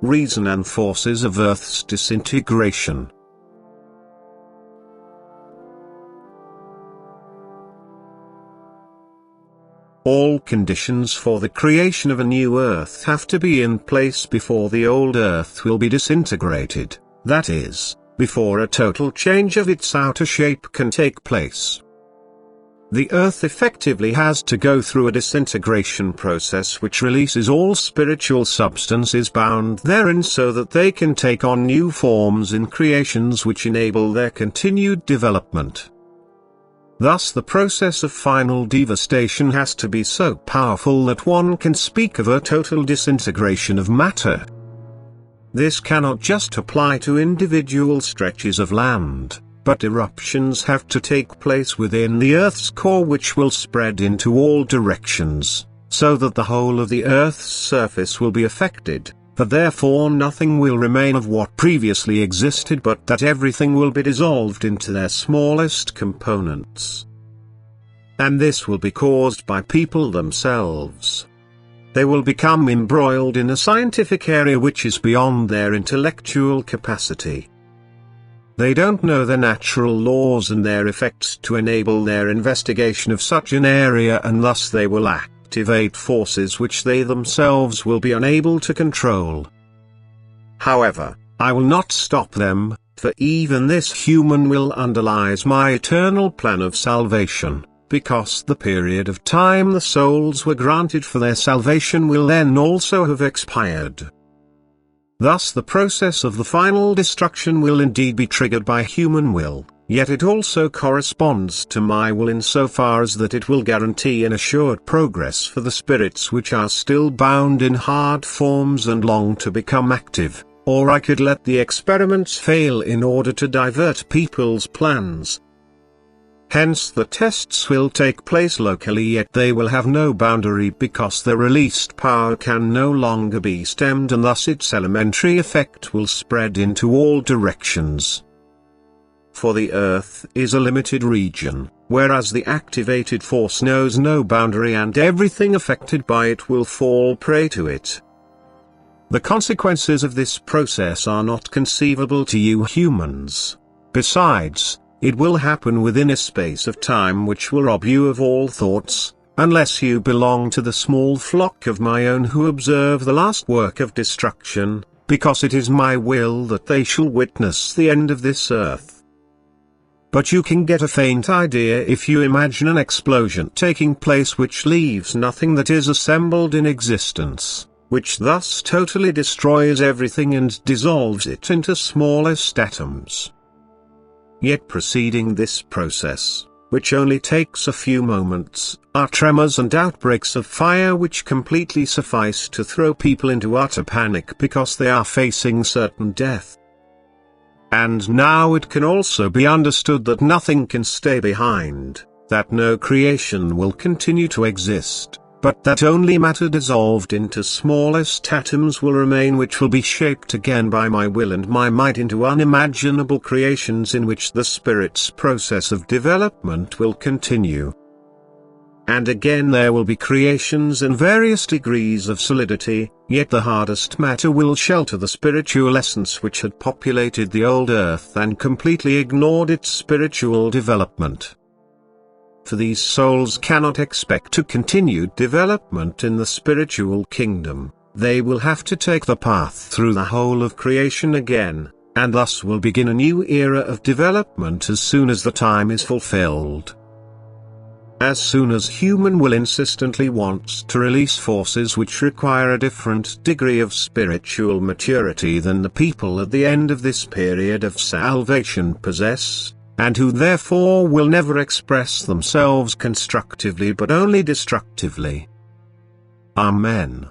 reason and forces of Earth's disintegration. All conditions for the creation of a new Earth have to be in place before the old Earth will be disintegrated, that is, before a total change of its outer shape can take place. The Earth effectively has to go through a disintegration process which releases all spiritual substances bound therein so that they can take on new forms in creations which enable their continued development. Thus the process of final devastation has to be so powerful that one can speak of a total disintegration of matter. This cannot just apply to individual stretches of land, but eruptions have to take place within the Earth's core which will spread into all directions, so that the whole of the Earth's surface will be affected, for therefore nothing will remain of what previously existed but that everything will be dissolved into their smallest components. And this will be caused by people themselves. They will become embroiled in a scientific area which is beyond their intellectual capacity. They don't know the natural laws and their effects to enable their investigation of such an area, and thus they will activate forces which they themselves will be unable to control. However, I will not stop them, for even this human will underlies my eternal plan of salvation, because the period of time the souls were granted for their salvation will then also have expired. Thus the process of the final destruction will indeed be triggered by human will, yet it also corresponds to my will insofar as that it will guarantee an assured progress for the spirits which are still bound in hard forms and long to become active, or I could let the experiments fail in order to divert people's plans. Hence the tests will take place locally, yet they will have no boundary because the released power can no longer be stemmed, and thus its elementary effect will spread into all directions. For the Earth is a limited region, whereas the activated force knows no boundary and everything affected by it will fall prey to it. The consequences of this process are not conceivable to you humans. Besides, it will happen within a space of time which will rob you of all thoughts, unless you belong to the small flock of my own who observe the last work of destruction, because it is my will that they shall witness the end of this earth. But you can get a faint idea if you imagine an explosion taking place which leaves nothing that is assembled in existence, which thus totally destroys everything and dissolves it into smallest atoms. Yet preceding this process, which only takes a few moments, are tremors and outbreaks of fire which completely suffice to throw people into utter panic because they are facing certain death. And now it can also be understood that nothing can stay behind, that no creation will continue to exist, but that only matter dissolved into smallest atoms will remain, which will be shaped again by my will and my might into unimaginable creations in which the spirit's process of development will continue. And again there will be creations in various degrees of solidity, yet the hardest matter will shelter the spiritual essence which had populated the old earth and completely ignored its spiritual development. For these souls cannot expect to continued development in the spiritual kingdom, they will have to take the path through the whole of creation again, and thus will begin a new era of development as soon as the time is fulfilled. As soon as human will insistently wants to release forces which require a different degree of spiritual maturity than the people at the end of this period of salvation possess, and who therefore will never express themselves constructively but only destructively. Amen.